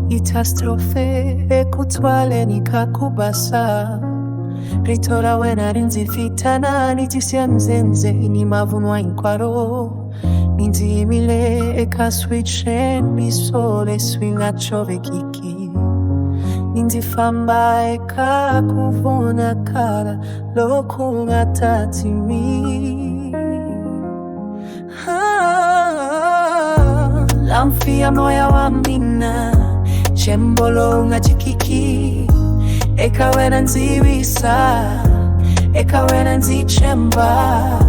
Itastrofe twaleni basa. Ritora wena rinzi fitana nitisia mzenze ni mavunwa inkwaro. Ninzi mile switchen bisole swinga chove kiki. Ninzi famba kuvona kara lokunga tatimi. Lamfia moya wa mina chembolo nga chikiki. Eka wena nziwisa, eka wena nzichemba.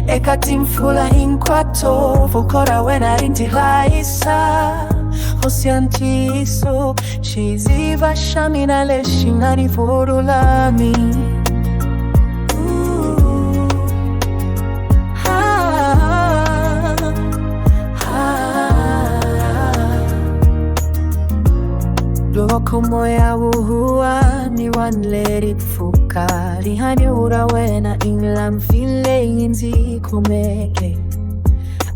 Eka timfula inkwato, vukora wena rindilaisa. Osiantiso, shiziva shamina leshingani furulami. Doko moya wuhua ni wanleri fuka. Rihani ura wena inglam file inzi kumeke.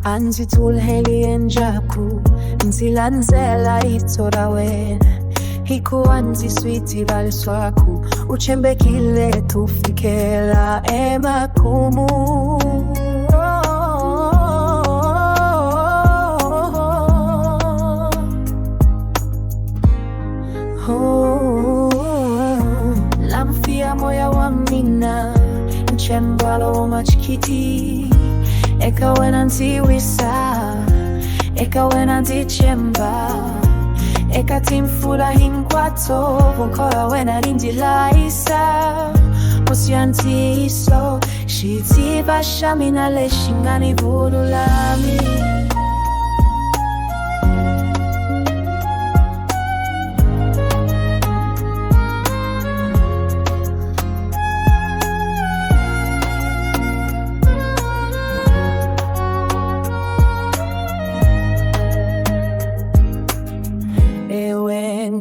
Anzi tulheli enjaku nzi lanzela itora wena. Hiku anzi switi valswaku uchembe kile tufikela ema kumu. Lamfia moya wa mina nchembalo machikiti. Eka wena nziwisa, eka wena nzichemba. Eka timfula hinkwato, vukora wena rindilaisa. Osiantiso, shiziva shamina leshingani vurulami.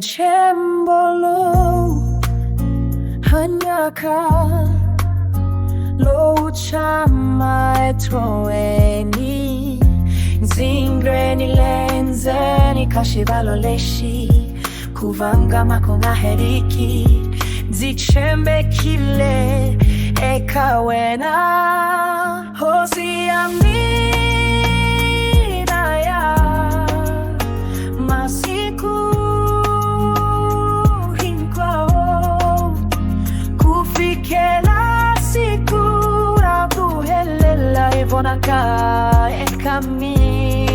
Chembolo hanyaka lo chama twaleni. Zingreni lenzeni kashivalo leshi. Kuvanga makonga heriki. Zichembe kile eka wena. Hosi amina ya masiku. Vonaka ekami.